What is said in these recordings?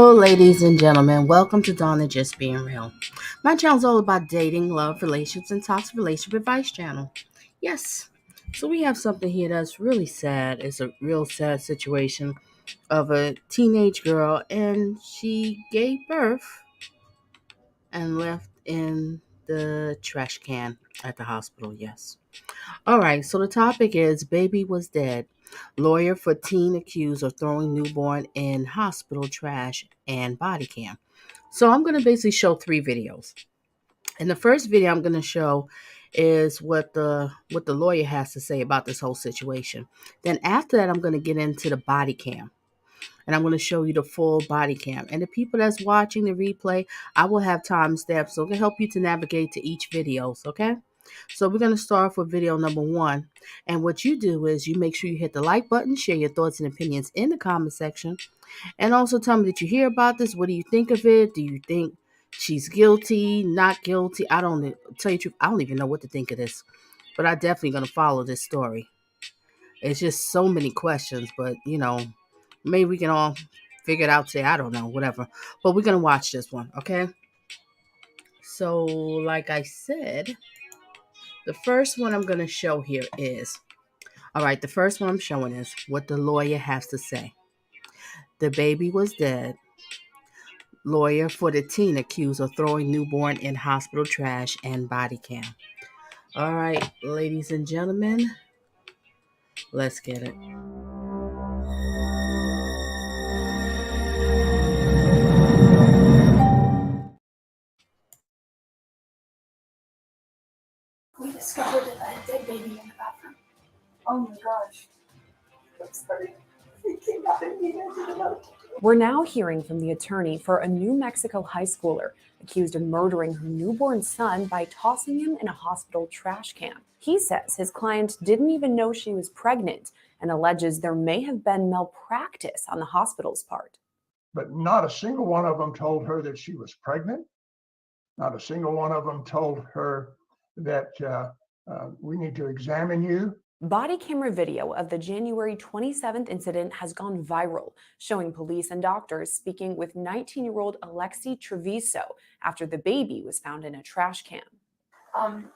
Hello, ladies and gentlemen. Welcome to Donna Just Being Real. My channel is all about dating, love, relationships, and toxic relationship advice channel. Yes. So we have something here that's really sad. It's a real sad situation of a teenage girl, and she gave birth and left in the trash can at the hospital. Yes. All right. So the topic is baby was dead. Lawyer for teen accused of throwing newborn in hospital trash and body cam. So I'm going to basically show three videos. And the first video I'm going to show is what the lawyer has to say about this whole situation. Then after that, I'm going to get into the body cam. And I'm going to show you the full body cam. And the people that's watching the replay, I will have timestamps so it can help you to navigate to each videos, okay? So we're going to start off with video number one. And what you do is you make sure you hit the like button, share your thoughts and opinions in the comment section, and also tell me, did you hear about this? What do you think of it? Do you think she's guilty, not guilty? I don't tell you the truth. I don't even know what to think of this, but I definitely gonna follow this story. It's just so many questions, but maybe we can all figure it out today. I don't know, whatever. But we're gonna watch this one, okay? So, like I said, the first one I'm gonna show here is all right. The first one I'm showing is what the lawyer has to say. The baby was dead. Lawyer for the teen accused of throwing newborn in hospital trash and body cam. All right, ladies and gentlemen, let's get it. We discovered a dead baby in the bathroom. Oh my gosh. That's funny. It came out and he didn't know. We're now hearing from the attorney for a New Mexico high schooler accused of murdering her newborn son by tossing him in a hospital trash can. He says his client didn't even know she was pregnant and alleges there may have been malpractice on the hospital's part. But not a single one of them told her that she was pregnant. Not a single one of them told her that we need to examine you. Body camera video of the January 27th incident has gone viral, showing police and doctors speaking with 19-year-old Alexi Treviso after the baby was found in a trash can. I'm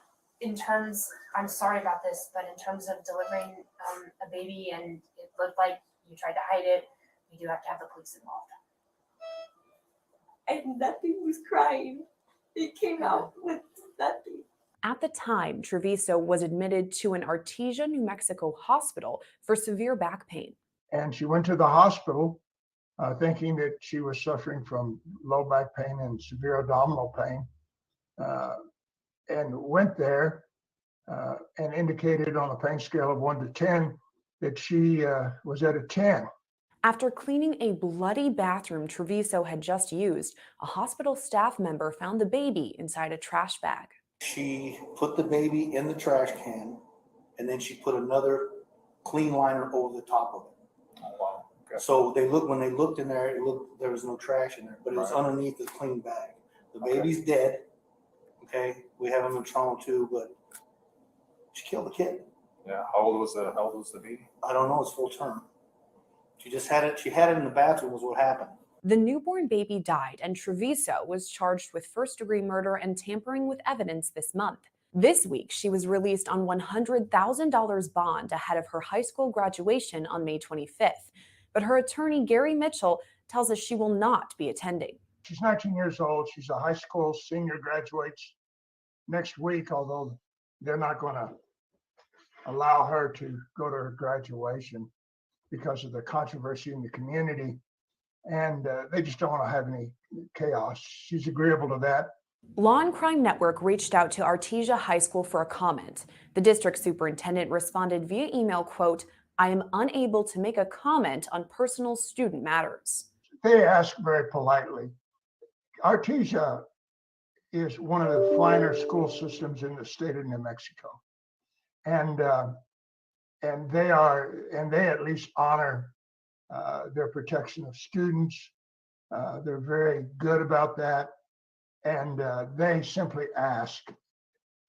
sorry about this, but in terms of delivering a baby and it looked like you tried to hide it, we do have to have the police involved. And nothing was crying. It came out with nothing. At the time, Treviso was admitted to an Artesia, New Mexico hospital for severe back pain. And she went to the hospital thinking that she was suffering from low back pain and severe abdominal pain, and went there and indicated on a pain scale of 1 to 10 that she was at a 10. After cleaning a bloody bathroom Treviso had just used, a hospital staff member found the baby inside a trash bag. She put the baby in the trash can, and then she put another clean liner over the top of it. Oh, wow. Okay. So when they looked in there, there was no trash in there, but it was underneath the clean bag. The baby's dead. Okay, we have him in trauma too, but she killed the kid. Yeah. How old was the baby? I don't know. It's full term. She just had it. She had it in the bathroom. Was what happened. The newborn baby died, and Treviso was charged with first-degree murder and tampering with evidence this month. This week, she was released on $100,000 bond ahead of her high school graduation on May 25th. But her attorney, Gary Mitchell, tells us she will not be attending. She's 19 years old. She's a high school senior, graduates next week, although they're not going to allow her to go to her graduation because of the controversy in the community. And they just don't want to have any chaos. She's agreeable to that. Law and Crime Network reached out to Artesia High School for a comment. The district superintendent responded via email, quote, "I am unable to make a comment on personal student matters." They asked very politely. Artesia is one of the finer school systems in the state of New Mexico. And they at least honor their protection of students. They're very good about that. And they simply ask,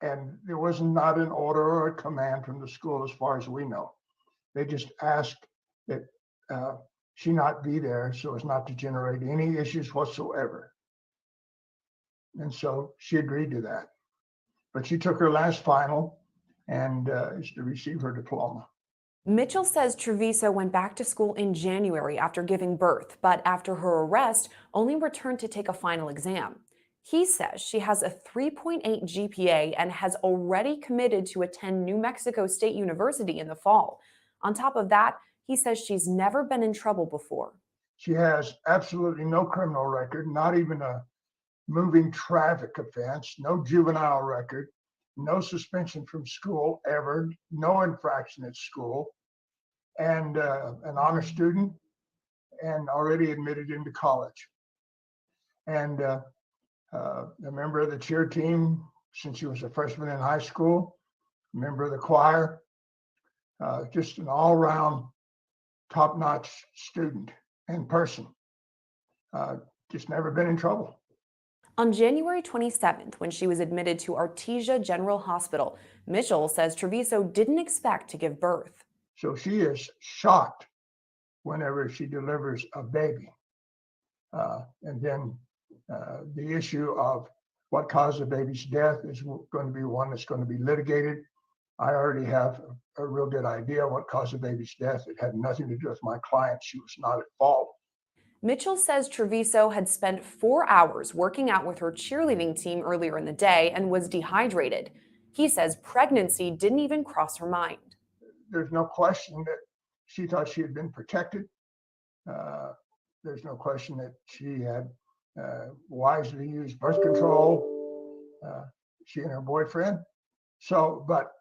and there was not an order or a command from the school as far as we know. They just asked that she not be there so as not to generate any issues whatsoever. And so she agreed to that. But she took her last final and is to receive her diploma. Mitchell says Treviso went back to school in January after giving birth, but after her arrest, only returned to take a final exam. He says she has a 3.8 GPA and has already committed to attend New Mexico State University in the fall. On top of that, he says she's never been in trouble before. She has absolutely no criminal record, not even a moving traffic offense, no juvenile record, no suspension from school ever, no infraction at school, and an honor student, and already admitted into college. And a member of the cheer team since she was a freshman in high school, a member of the choir, just an all-round top-notch student and person. Just never been in trouble. On January 27th, when she was admitted to Artesia General Hospital, Mitchell says Treviso didn't expect to give birth. So she is shocked whenever she delivers a baby. And then the issue of what caused the baby's death is going to be one that's going to be litigated. I already have a real good idea what caused the baby's death. It had nothing to do with my client. She was not at fault. Mitchell says Treviso had spent 4 hours working out with her cheerleading team earlier in the day and was dehydrated. He says pregnancy didn't even cross her mind. There's no question that she thought she had been protected. There's no question that she had wisely used birth control, she and her boyfriend. So, but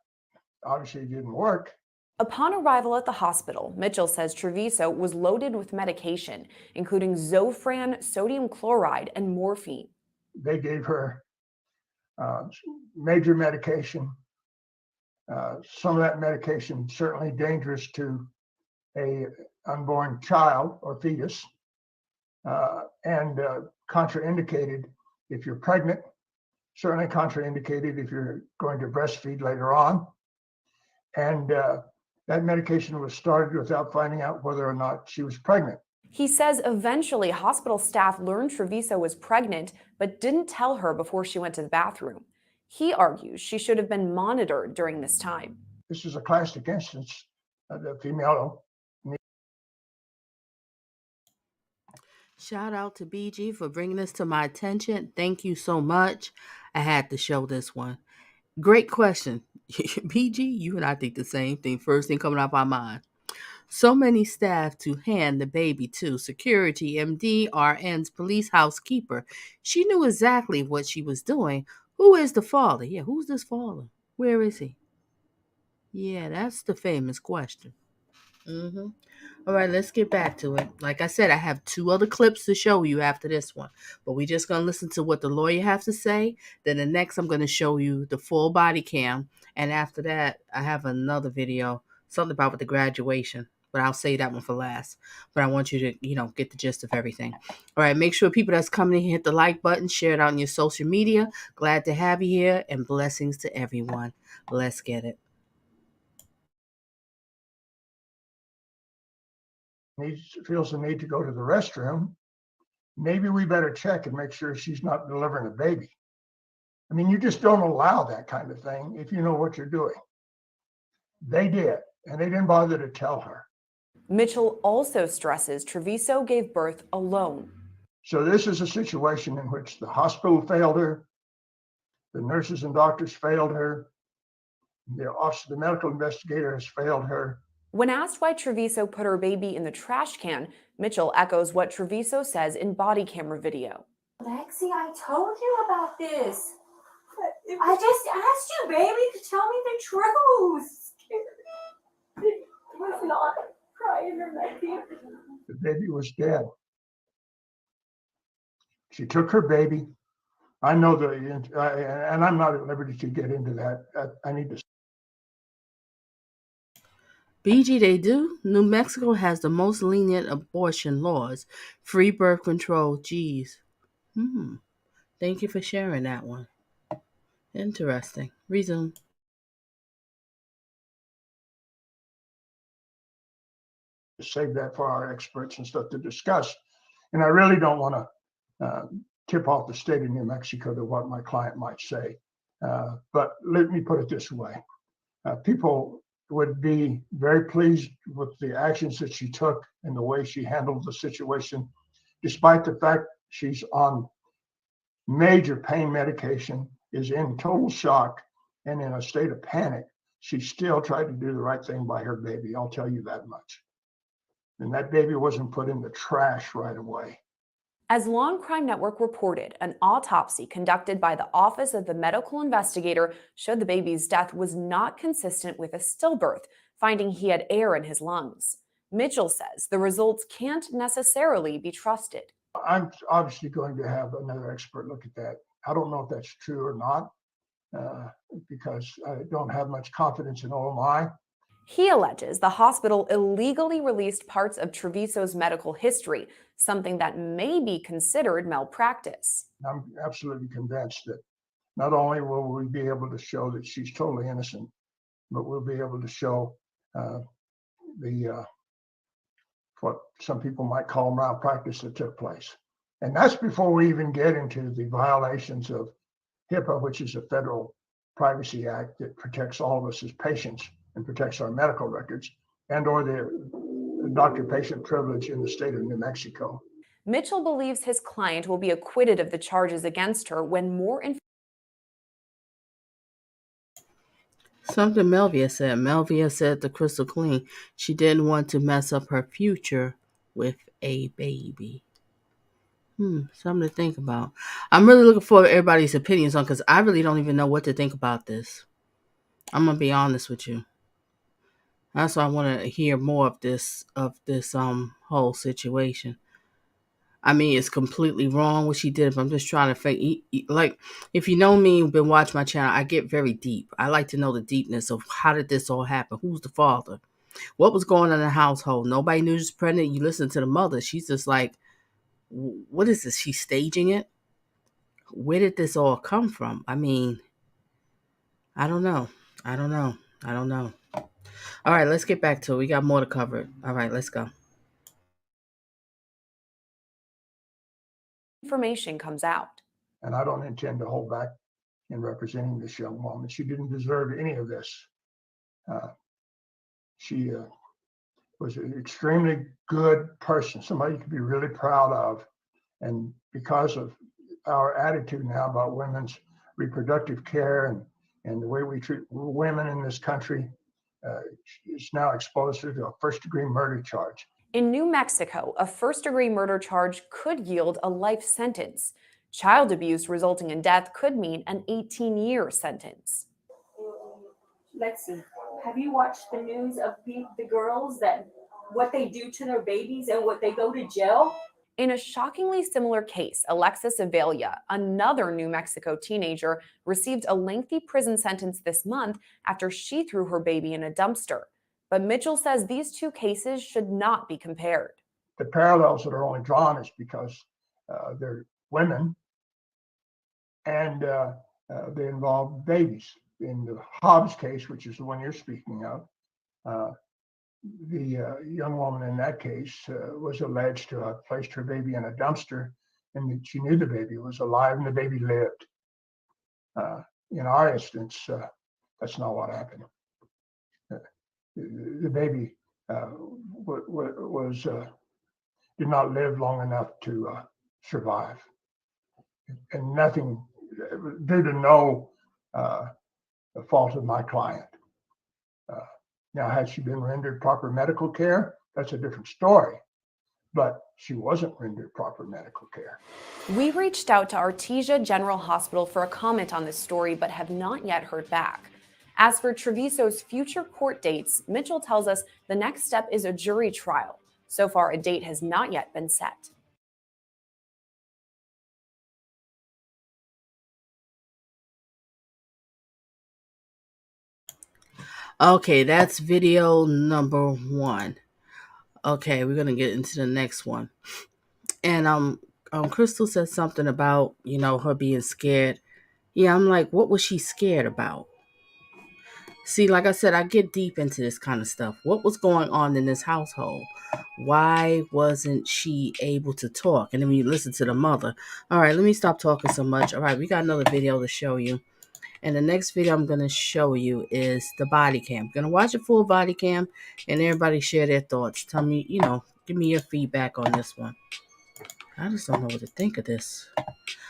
obviously it didn't work. Upon arrival at the hospital, Mitchell says Treviso was loaded with medication, including Zofran, sodium chloride, and morphine. They gave her major medication. Some of that medication certainly dangerous to a unborn child or fetus, and contraindicated if you're pregnant, certainly contraindicated if you're going to breastfeed later on. And that medication was started without finding out whether or not she was pregnant. He says eventually hospital staff learned Treviso was pregnant, but didn't tell her before she went to the bathroom. He argues she should have been monitored during this time. This is a classic instance of the female. Shout out to BG for bringing this to my attention. Thank you so much. I had to show this one. Great question. BG, you and I think the same thing. First thing coming up our mind. So many staff to hand the baby to: security, MD, RNs, police, housekeeper. She knew exactly what she was doing. Who is the father? Yeah, who's this father? Where is he? Yeah, that's the famous question. Mm-hmm. All right, let's get back to it. Like I said, I have 2 other clips to show you after this one, but we're just going to listen to what the lawyer has to say. Then the next, I'm going to show you the full body cam. And after that, I have another video, something about with the graduation, but I'll say that one for last. But I want you to, get the gist of everything. All right, make sure people that's coming in here hit the like button, share it out on your social media. Glad to have you here, and blessings to everyone. Let's get it. Feels the need to go to the restroom, maybe we better check and make sure she's not delivering a baby. I mean, you just don't allow that kind of thing if you know what you're doing. They did, and they didn't bother to tell her. Mitchell also stresses Treviso gave birth alone. So this is a situation in which the hospital failed her, the nurses and doctors failed her, the office of the medical investigator has failed her. When asked why Treviso put her baby in the trash can, Mitchell echoes what Treviso says in body camera video. Lexi, I told you about this. I just asked you, baby, to tell me the truth. It was not crying or nothing. The baby was dead. She took her baby. I know and I'm not at liberty to get into that. I need to. BG, they do. New Mexico has the most lenient abortion laws. Free birth control. Geez. Thank you for sharing that one. Interesting. Resume. save that for our experts and stuff to discuss. And I really don't want to tip off the state of New Mexico to what my client might say. But let me put it this way. People would be very pleased with the actions that she took and the way she handled the situation, despite the fact she's on major pain medication, is in total shock, and in a state of panic. She still tried to do the right thing by her baby. I'll tell you that much. And that baby wasn't put in the trash right away. As Law and Crime Network reported, an autopsy conducted by the Office of the Medical Investigator showed the baby's death was not consistent with a stillbirth, finding he had air in his lungs. Mitchell says the results can't necessarily be trusted. I'm obviously going to have another expert look at that. I don't know if that's true or not, because I don't have much confidence in OMI. He alleges the hospital illegally released parts of Treviso's medical history, something that may be considered malpractice. I'm absolutely convinced that not only will we be able to show that she's totally innocent, but we'll be able to show what some people might call malpractice that took place. And that's before we even get into the violations of HIPAA, which is a federal privacy act that protects all of us as patients and protects our medical records, and or the doctor-patient privilege in the state of New Mexico. Mitchell believes his client will be acquitted of the charges against her when more information. Something Melvia said. Melvia said to Crystal Clean she didn't want to mess up her future with a baby. Something to think about. I'm really looking forward to everybody's opinions on, because I really don't even know what to think about this. I'm gonna be honest with you. That's why I want to hear more of this whole situation. I mean, it's completely wrong what she did, but I'm just trying to like, if you know me, been watching my channel, I get very deep. I like to know the deepness of how did this all happen? Who's the father? What was going on in the household? Nobody knew she was pregnant. You listen to the mother. She's just like, what is this? She's staging it? Where did this all come from? I mean, I don't know. I don't know. All right, let's get back to it. We got more to cover. All right, let's go. Information comes out. And I don't intend to hold back in representing this young woman. She didn't deserve any of this. She was an extremely good person, somebody you could be really proud of. And because of our attitude now about women's reproductive care and the way we treat women in this country, is now exposed to a first-degree murder charge. In New Mexico, a first-degree murder charge could yield a life sentence. Child abuse resulting in death could mean an 18-year sentence. Lexi, have you watched the news of the girls, that what they do to their babies and what they go to jail? In a shockingly similar case, Alexis Avelia, another New Mexico teenager, received a lengthy prison sentence this month after she threw her baby in a dumpster. But Mitchell says these two cases should not be compared. The parallels that are only drawn is because they're women and they involve babies. In the Hobbs case, which is the one you're speaking of, the young woman in that case was alleged to have placed her baby in a dumpster, and that she knew the baby was alive and the baby lived. In our instance, that's not what happened. The baby did not live long enough to survive, and nothing due to no the fault of my client. Now, had she been rendered proper medical care, that's a different story, but she wasn't rendered proper medical care. We reached out to Artesia General Hospital for a comment on this story, but have not yet heard back. As for Treviso's future court dates, Mitchell tells us the next step is a jury trial. So far, a date has not yet been set. Okay, that's video number 1. Okay, we're gonna get into the next one. And Crystal said something about, her being scared. Yeah, I'm like, what was she scared about? See, like I said, I get deep into this kind of stuff. What was going on in this household? Why wasn't she able to talk? And then when you listen to the mother, all right, let me stop talking so much. All right, we got another video to show you. And the next video I'm going to show you is the body cam. I'm going to watch a full body cam and everybody share their thoughts. Tell me, give me your feedback on this one. I just don't know what to think of this.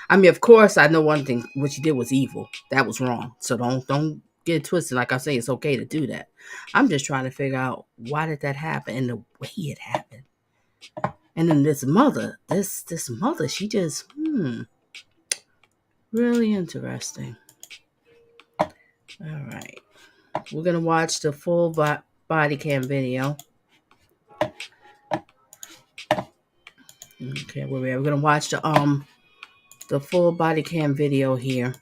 I mean, of course, I know one thing. What she did was evil. That was wrong. So don't get it twisted. Like I say, it's okay to do that. I'm just trying to figure out why did that happen and the way it happened. And then this mother, she just, really interesting. All right. We're going to watch the full body cam video. Okay, we're going to watch the full body cam video here.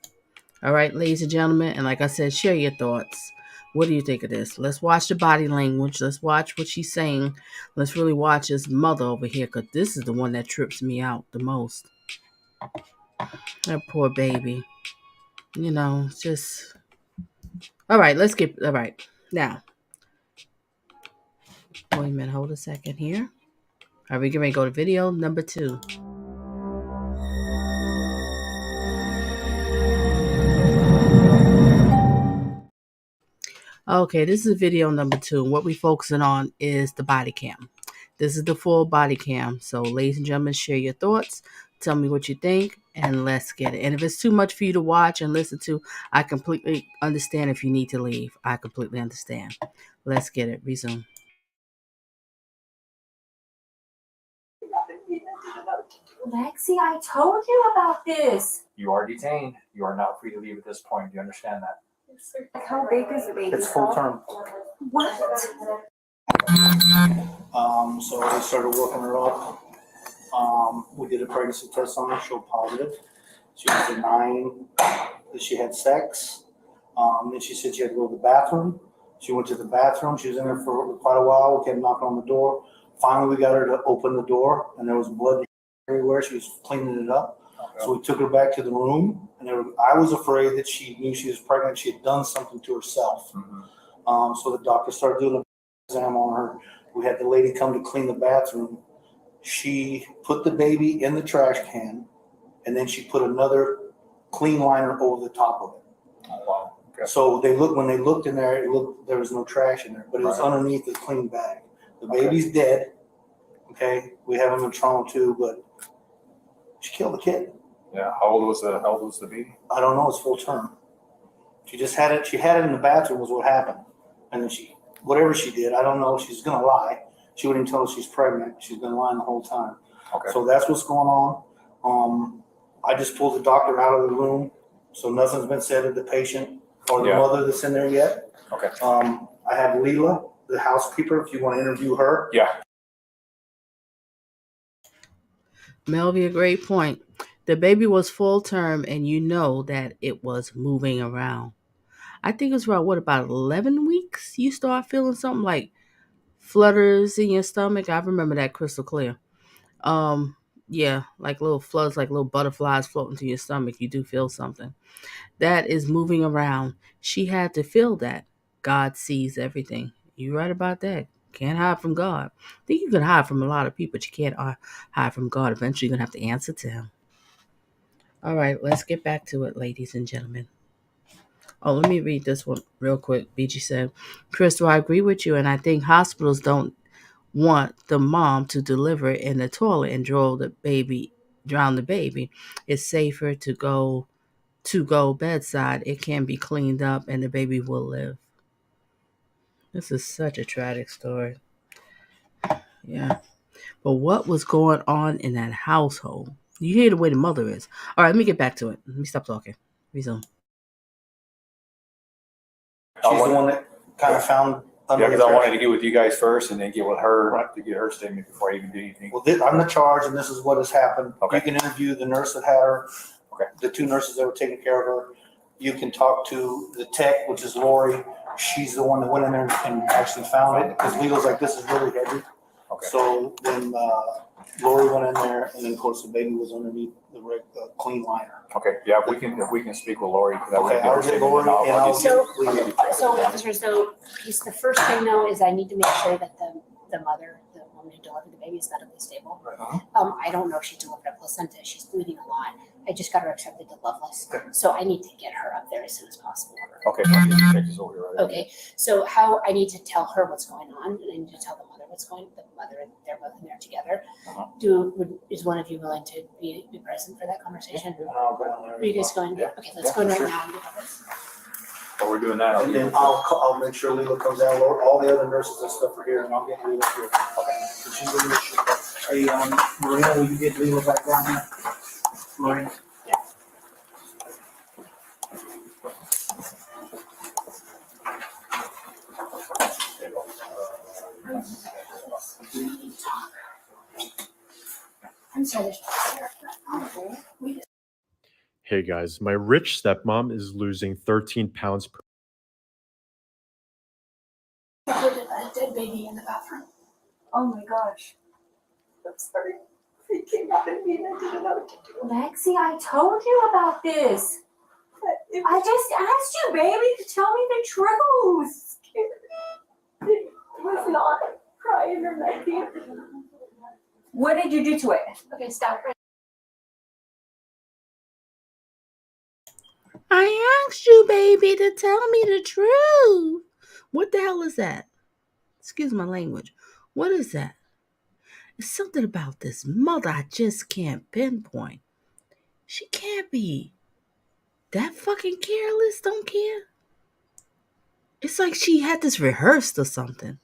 All right, ladies and gentlemen, and like I said, share your thoughts. What do you think of this? Let's watch the body language. Let's watch what she's saying. Let's really watch his mother over here, because this is the one that trips me out the most. That poor baby. Just... All right, all right. Now, wait a minute, hold a second here. All right, we're getting ready to go to video number 2. Okay, this is video number 2. What we're focusing on is the body cam. This is the full body cam. So, ladies and gentlemen, share your thoughts. Tell me what you think, and let's get it. And if it's too much for you to watch and listen to, I completely understand if you need to leave. I completely understand. Let's get it. Resume. Lexi, I told you about this. You are detained. You are not free to leave at this point. Do you understand that? How big is the baby? It's full term. What? So we started working her up. We did a pregnancy test on her, showed positive. She was denying that she had sex. Then she said she had to go to the bathroom. She went to the bathroom. She was in there for quite a while. We kept knocking on the door. Finally, we got her to open the door, and there was blood everywhere. She was cleaning it up. Okay. So we took her back to the room, and I was afraid that she knew she was pregnant. She had done something to herself. Mm-hmm. So the doctor started doing an exam on her. We had the lady come to clean the bathroom. She put the baby in the trash can, and then she put another clean liner over the top of it. Oh, wow. Okay. So when they looked in there, there was no trash in there, but it was underneath the clean bag. The baby's dead. Okay, we have him in trauma too, but she killed the kid. Yeah. How old was the baby? I don't know. It's full term. She just had it. She had it in the bathroom. Was what happened, and then whatever she did, I don't know. She's gonna lie. She wouldn't tell us she's pregnant. She's been lying the whole time. Okay. So that's what's going on. I just pulled the doctor out of the room, so nothing's been said to the patient or the mother that's in there yet. Okay. I have Leela, the housekeeper, if you want to interview her. Yeah. Melvie, a great point. The baby was full term, and you know that it was moving around. I think it was about 11 weeks you start feeling something like flutters in your stomach. I remember that crystal clear. Yeah, like little flutters, like little butterflies floating through your stomach. You do feel something. That is moving around. She had to feel that. God sees everything. You're right about that. Can't hide from God. I think you can hide from a lot of people, but you can't hide from God. Eventually, you're going to have to answer to Him. All right, let's get back to it, ladies and gentlemen. Oh, let me read this one real quick. BG said, Crystal, I agree with you, and I think hospitals don't want the mom to deliver in the toilet and drown the baby. It's safer to go bedside. It can be cleaned up and the baby will live. This is such a tragic story. Yeah. But what was going on in that household? You hear the way the mother is. All right, let me get back to it. Let me stop talking. Resume. She's the one that kind of found. Yeah, because I wanted to get with you guys first and then get with her to get her statement before I even do anything. Well, I'm the charge, and this is what has happened. Okay. You can interview the nurse that had her. Okay. The 2 nurses that were taking care of her. You can talk to the tech, which is Lori. She's the one that went in there and actually found it, because Legal's like, this is really heavy. Okay. So then Lori went in there, and then of course the baby was underneath the clean liner. Okay, yeah, if we can speak with Lori. That way Okay, we I'll can get get Lori and I'll get- get. So officer, so the first thing though is I need to make sure that the mother, the woman who delivered the baby, is medically stable. Uh-huh. I don't know if she delivered a placenta. She's bleeding a lot. I just got her accepted to Loveless, so I need to get her up there as soon as possible. Okay, I'll get you checked this over right away. Okay, so how I need to tell her what's going on, and I need to tell the mother what's going. The mother, they're both in there together. Uh-huh. Is one of you willing to be present for that conversation? And I'll go down there. Are you guys going? Yeah. Okay, let's Yeah, go right sure. now. While we're doing that, And then I'll make sure Leela comes out. All the other nurses and stuff are here, and I'll get Leela here. Okay. So she's in this shit. Hey, Maria, will you get Leela back down here? Maria? I'm sorry, there's we Hey guys, my rich stepmom is losing 13 pounds per. put a dead baby in the bathroom. Oh my gosh. I'm sorry. It came out at me and I didn't know what to do. Lexi, I told you about this. I just asked you, baby, to tell me the truth. It was not crying or nothing. What did you do to it? Okay, stop. I asked you, baby, to tell me the truth. What the hell is that? Excuse my language. What is that? It's something about this mother I just can't pinpoint. She can't be that fucking careless, don't care. It's like she had this rehearsed or something.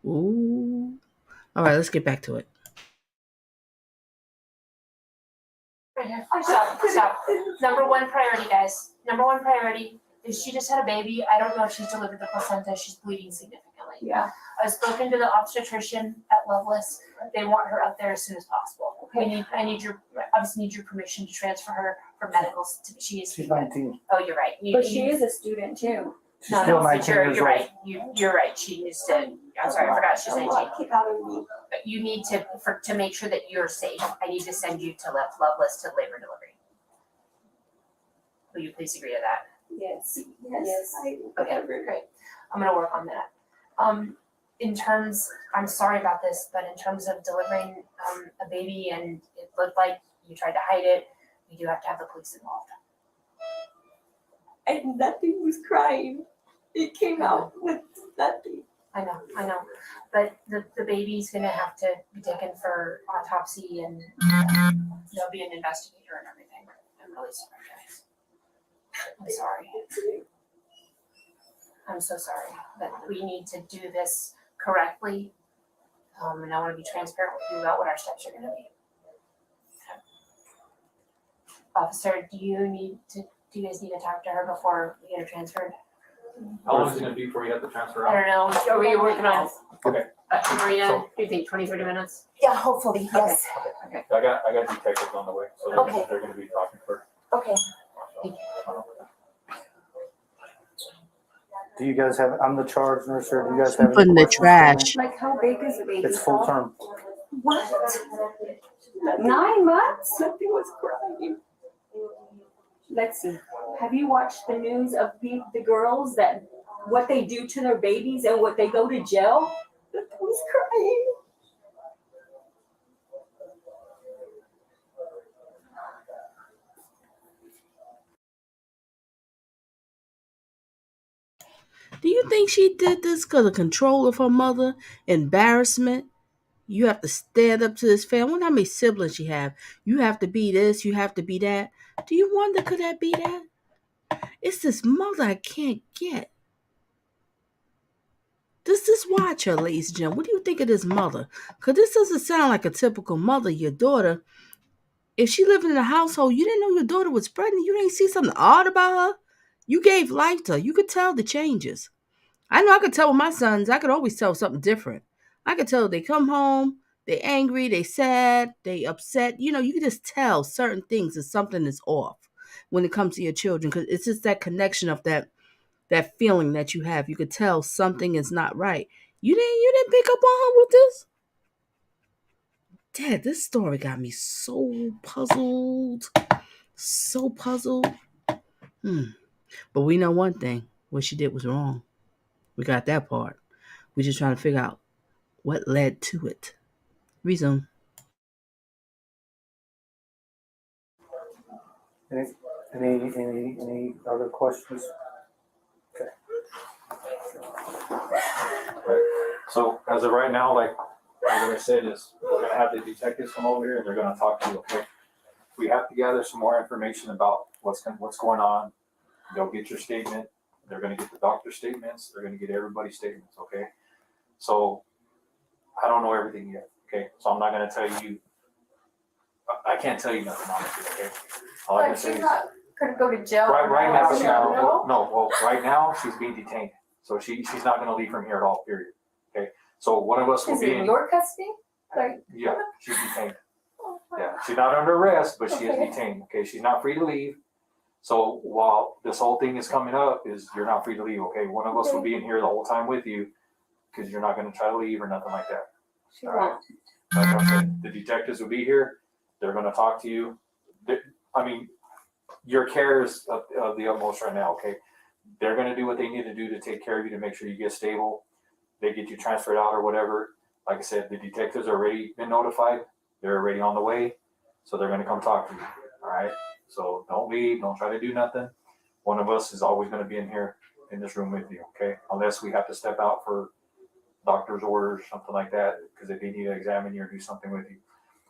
Ooh. All right, let's get back to it. Right here. Stop. Number one priority, guys. Number one priority is she just had a baby. I don't know if she's delivered the placenta. She's bleeding significantly. Yeah. I've spoken to the obstetrician at Loveless. They want her up there as soon as possible. I need your permission to transfer her for medicals. She's 19. Oh, you're right. But she is a student too. She's still 19 years you're old. right. You're right. She needs to. I'm sorry, I forgot she's 19. Keep out of me. But you need to make sure that you're safe. I need to send you to Loveless to labor and delivery. Will you please agree to that? Yes. Yes. I Okay, great. I'm gonna work on that. I'm sorry about this, but in terms of delivering a baby and it looked like you tried to hide it, we do have to have the police involved. And nothing was crying. It came out with nothing. I know. But the baby's gonna have to be taken for autopsy and there'll be an investigator and everything. I'm really sorry, guys. I'm sorry. I'm so sorry, but we need to do this correctly. And I want to be transparent with you about what our steps are going to be. Officer, do you guys need to talk to her before we get her transferred? How long is it gonna be before you have to transfer I out? don't know. Are we working on? Okay. Marina, So- do you think 20, 30 minutes? Yeah, hopefully, yes. Okay. I got detectives on the way, so Okay. they're gonna be talking first. Okay. Do you guys have, I'm the charge nurse, or do you guys have any Put in the questions for me? trash. Like how big is the baby? It's full term. What? 9 months? Nothing was crying. Lexi, have you watched the news of the girls that what they do to their babies and what they go to jail? Nothing was crying. Do you think she did this because of control of her mother? Embarrassment? You have to stand up to this family. I wonder how many siblings she have. You have to be this, you have to be that. Do you wonder could that be that? It's this mother I can't get. Just watch her, ladies and gentlemen. What do you think of this mother? Because this doesn't sound like a typical mother. Your daughter, if she lived in a household, you didn't know your daughter was pregnant. You didn't see something odd about her. You gave life to her. You could tell the changes. I know I could tell with my sons. I could always tell something different. I could tell they come home, they angry, they sad, they upset. You know, you can just tell certain things that something is off when it comes to your children because it's just that connection of that feeling that you have. You could tell something is not right. You didn't pick up on her with this? Dad, this story got me so puzzled. So puzzled. But we know one thing. What she did was wrong. We got that part. We're just trying to figure out what led to it. Resume. Any other questions? Okay. So as of right now, like I said, is we're gonna have the detectives come over here and they're gonna talk to you, okay? We have to gather some more information about what's going on. They'll get your statement. They're gonna get the doctor's statements. They're gonna get everybody's statements, okay? So I don't know everything yet, okay? So I'm not gonna tell you. I can't tell you nothing, honestly, okay? All I can But say she's is not gonna go to jail. right now, No? well, right now she's being detained, so she's not gonna leave from here at all. Period. Okay. So one of us will Is be it in your custody? Like, Yeah, she's detained. oh my Yeah, she's not under arrest, but she is Okay. detained. Okay, she's not free to leave. So while this whole thing is coming up, is you're not free to leave. Okay, one of us will be in here the whole time with you, because you're not going to try to leave or nothing like that. She All right. won't. Like I said, the detectives will be here. They're going to talk to you. I mean, your care is of the utmost right now. Okay, they're going to do what they need to do to take care of you to make sure you get stable. They get you transferred out or whatever. Like I said, the detectives are already been notified. They're already on the way, so they're going to come talk to you. All right. So don't leave. Don't try to do nothing. One of us is always going to be in here in this room with you. Okay, unless we have to step out for doctor's orders, something like that, because if they need to examine you or do something with you.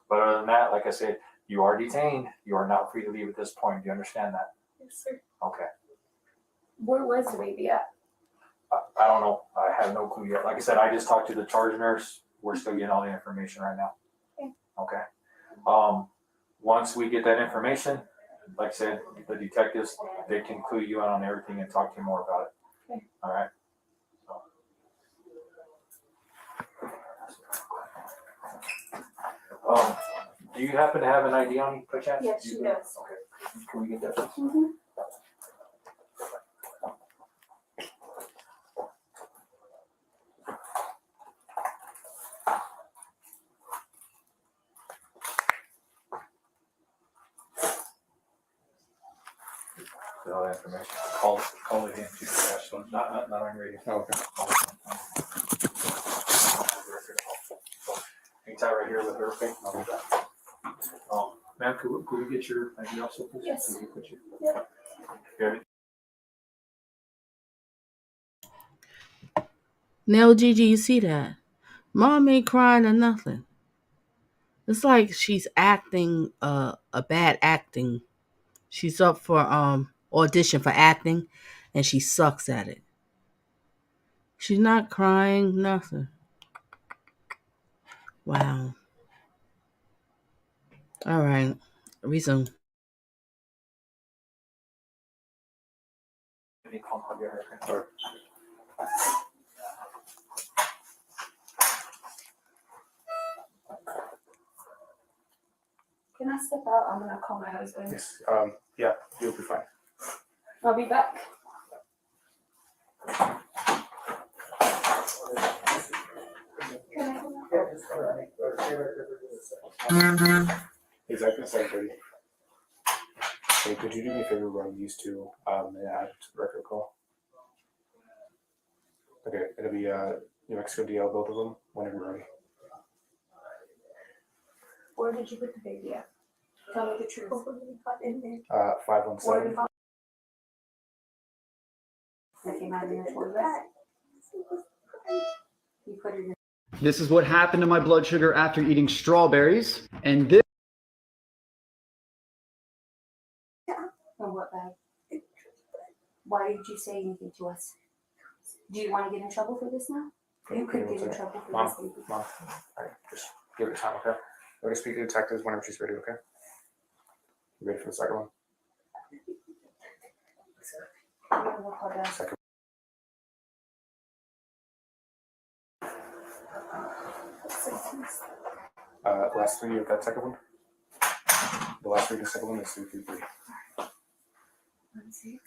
But other than that, like I said, you are detained. You are not free to leave at this point. Do you understand that? Yes, sir. Okay. Where was the baby at? I don't know. I have no clue yet. Like I said, I just talked to the charge nurse. We're still getting all the information right now. Okay. Once we get that information, like I said, the detectives, they can clue you in on everything and talk to you more about it. Okay. All right. Do you happen to have an ID on you, by chance? Yes, she does. Okay. Can we get that? Mm-hmm. All that information. Call it in too. Not on radio. Oh, okay. Hang tight right here with her, okay? I'll be back. Ma'am, could we get your ID also, please? Yes. Can we put you? Yeah. Here. Now, Gigi, you see that? Mom ain't crying or nothing. It's like she's acting a bad acting. She's up for audition for acting and she sucks at it. She's not crying, nothing. Wow. All right. Resume. Or Can I step out? I'm gonna call my husband. Yes. Yeah, you'll be fine. I'll be back. Exactly 7:30. Hey, could you do me a favor running these two and add to the record call? Okay, it'll be New Mexico DL, both of them, whenever you're ready. Where did you put the baby at? Tell me the truth. In there. 517. That came out of your toilet. You put it in. This is what happened to my blood sugar after eating strawberries. And this. In what bag? Why did you say anything to us? Do you want to get in trouble for this now? You could get in trouble for this. Baby. Mom, all right, just give it time, okay? We're going to speak to the detectives whenever she's ready, okay? You ready for the second one? I'm gonna look all down. Second. Last three of that second one. The last three of the second one is 333. Let's see.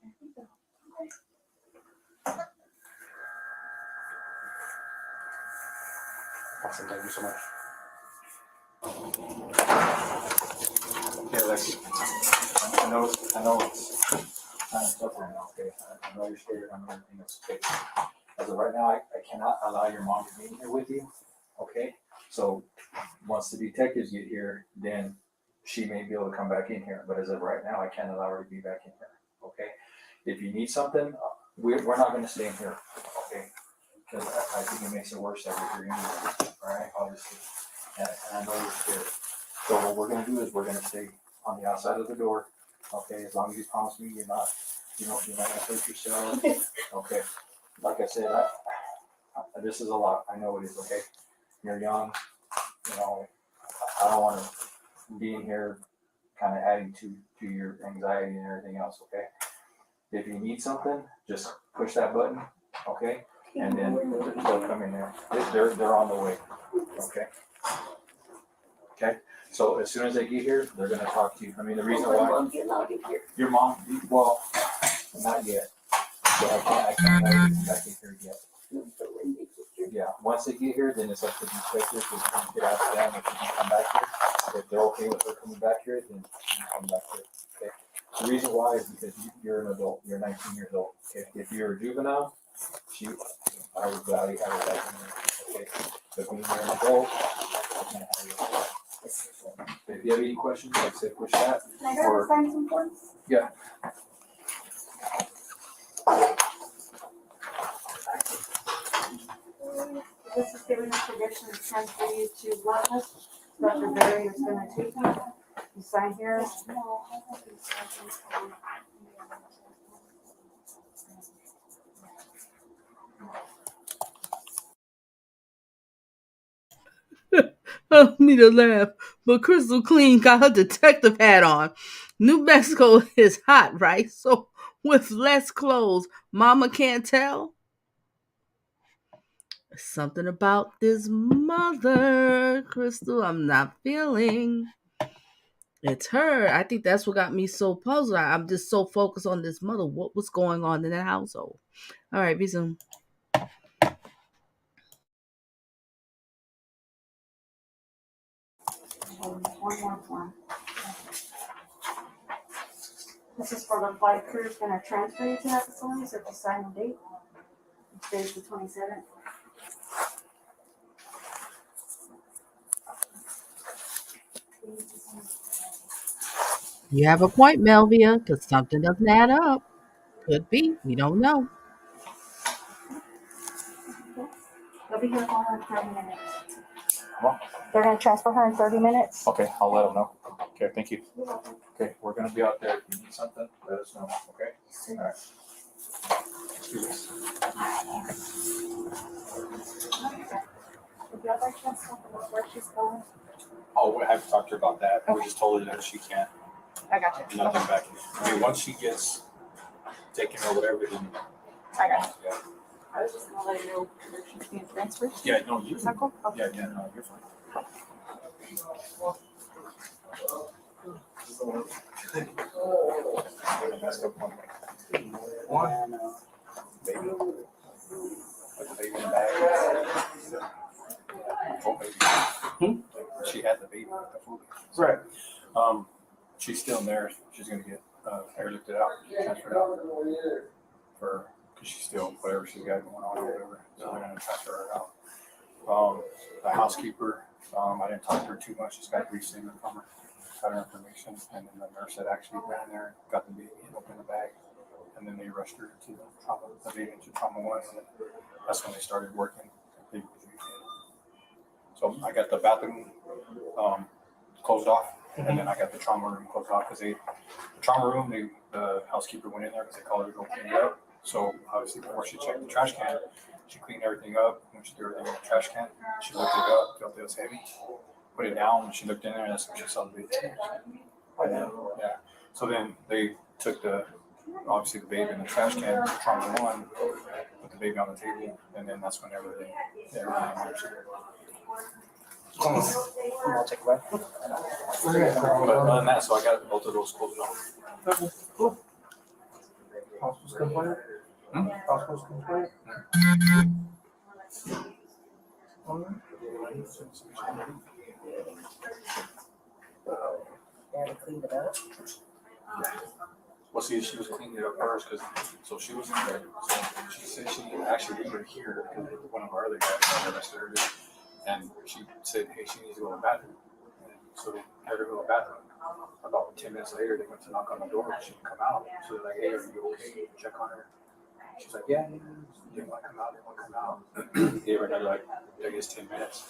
There we go. Awesome. Thank you so much. Okay, Lexi. I know it's kind of tough right now, okay? I know you're scared. I know everything that's okay. As of right now, I cannot allow your mom to be in here with you, okay? So once the detectives get here, then she may be able to come back in here. But as of right now, I can't allow her to be back in here, okay? If you need something, we're not going to stay in here, okay? Because I think it makes it worse that we're here anyway, all right, obviously. And I know you're scared. So what we're going to do is we're going to stay on the outside of the door, okay? As long as you promise me you're not going to hurt yourself, okay? Like I said, this is a lot. I know it is, okay? You're young, you know, I don't want to be in here kind of adding to your anxiety and everything else, okay? If you need something, just push that button, okay? And then they'll come in there. They're on the way, okay? Okay? So as soon as they get here, they're going to talk to you. I mean, the reason why your mom, well, not yet. So I can't let you back in here yet. Yeah, once they get here, then it's up to the detectives to get out them if you can come back here. If they're okay with her coming back here, then you come back here. Okay. The reason why is because you're an adult. You're 19 years old. Okay. If you're a juvenile, I would gladly have her back in here. Okay. But when you're an adult, I can't have you. So, if you have any questions, like I said, push that. Can I go sign some forms? Yeah. This is giving us permission to transfer you to Wellness. Dr. Barry is going to take you. You sign here. I don't need to laugh, but Crystal Clean got her detective hat on. New Mexico is hot, right? So with less clothes, Mama can't tell. Something about this mother, Crystal, I'm not feeling. It's her. I think that's what got me so puzzled. I'm just so focused on this mother. What was going on in that household? All right, resume. One more form. This is for the flight crew is going to transfer you to that facility, so just sign the date. Today's the 27th. You have a point, Melvia, because something doesn't add up. Could be. We don't know. They'll be here for her in 30 minutes. Well, They're going to transfer her in 30 minutes. okay, I'll let them know. Okay, thank you. Okay, we're going to be out there. If you need something, let us know, okay? All right. Let's do this. If you have by chance something about where she's going, Oh, I have to talk to her about that. We just told her that she can't, I got you. nothing back. I mean, once she gets taken or whatever, then, I got you. yeah. I was just going to let you know where she's being transferred. Yeah, no, you, Is that cool? Okay. yeah, no, you're fine. Messed up one. Baby. Put the baby in the bag. Full baby. She had the baby with the full baby. Right. She's still in there. She's gonna get airlifted out, transferred out for, because she's still whatever she's got going on or whatever. So they're gonna transfer her out. The housekeeper, I didn't talk to her too much. Just got a brief statement from her, got her information, and then the nurse had actually ran in there, got the baby, and opened the bag, and then they rushed her to the baby into trauma 1, and then that's when they started working. So I got the bathroom closed off, and then I got the trauma room closed off because the trauma room, the housekeeper went in there because they called her to go clean it up. So obviously before she checked the trash can, she cleaned everything up. When she threw everything in the trash can, she looked it up, felt it was heavy, put it down. When she looked in there, that's when she saw the baby. Yeah. So then they took obviously the baby in the trash can, trauma 1, put the baby on the table, and then that's when everything I'll take a bite. But other than that, so I got both of those closed off. Okay, cool. Hospital's complaint? Hospital's complaint? Gotta clean it up. Well, see, she was cleaning it up first because, so she was in there. So she said she actually leave her here because one of our other guys arrested her. And she said, hey, she needs to go to the bathroom. And so they had her go to the bathroom. About 10 minutes later, they went to knock on the door, but she didn't come out. So they're like, hey, are you okay? Check on her. She's like, yeah, they want to come out, they want to come out. Gave her another, like, I guess 10 minutes.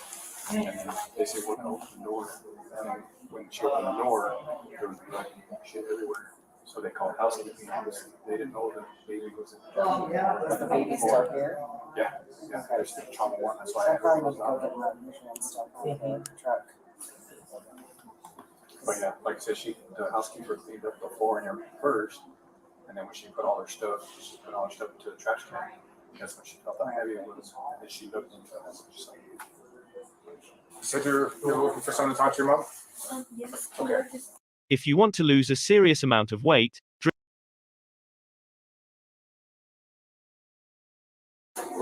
And then they said, we're going to open the door. And then when she opened the door, there was like shit everywhere. So they called housekeeping. Obviously, they didn't know the baby was in The baby's still here. Yeah, yeah, there's the trauma one. That's why I I probably was need to go get my admission and stuff on the truck. But yeah, like I said, the housekeeper cleaned up the floor and everything first. And then when she put all her stuff into the trash can. That's when she felt how heavy it was. And then she looked into it. She's like, you said you're looking for someone to talk to your mom? Yes. Okay. If you want to lose a serious amount of weight,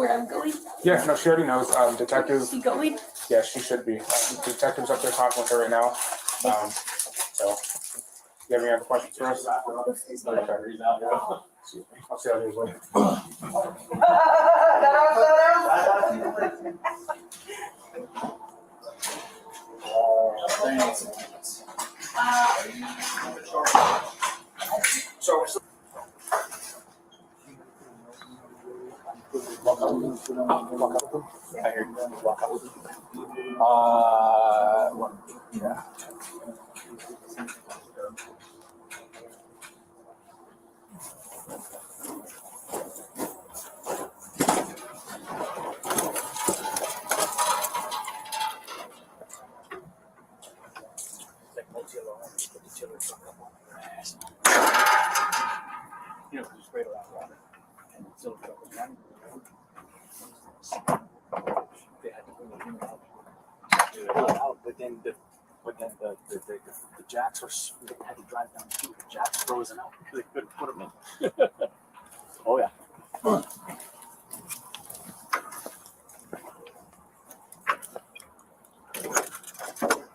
Where I'm going? Yeah, no, she already knows. Detective. Is she going? Yeah, she should be. Detective's up there talking with her right now. So, you have any other questions for us? Okay. I'll see how it is later. So, walk up. I hear you. Walk up. Yeah. You know, just spray it around water. And still they had to bring it out, but then the jacks they had to drive down too. The jacks frozen out. They couldn't put them in. Oh yeah.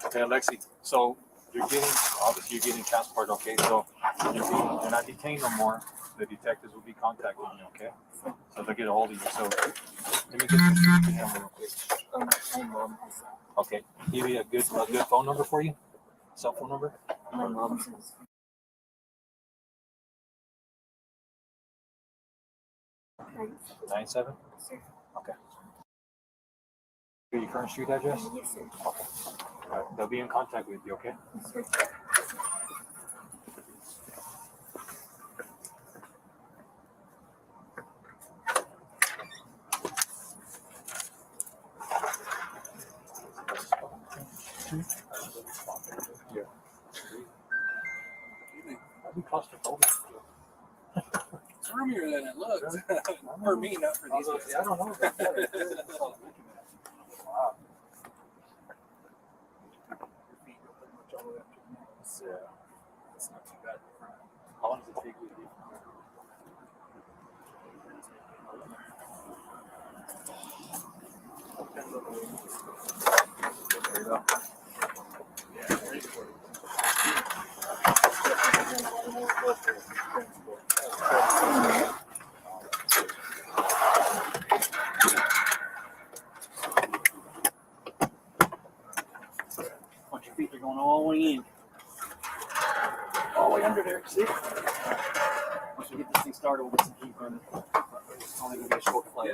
Okay, Alexi. So you're getting transport. Okay, so you're not detained no more. The detectives will be contacting you. Okay, so they'll get a hold of you. So let me get your number real quick. Okay, give you a good phone number for you. Cell phone number. My mom says. 97. Okay. Your current street address? Yes, sir. Okay. All right. They'll be in contact with you, okay? Yes, sir. Yeah. I'll be claustrophobic. It's roomier than it looks. For me, not for these guys. I don't know. Wow. Yeah. It's not too bad. How long does it take you to leave? There you go. Once your feet are going all the way in. All the way under there. See? Once we get this thing started, we'll get some heat running. It's only going to be a short flight.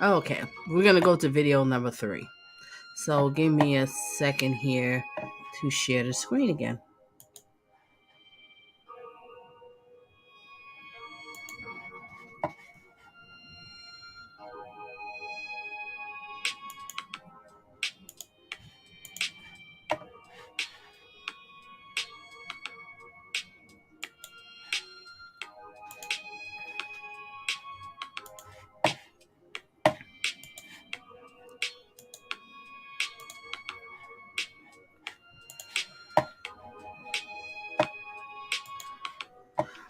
Okay, we're gonna go to video number 3. So give me a second here to share the screen again.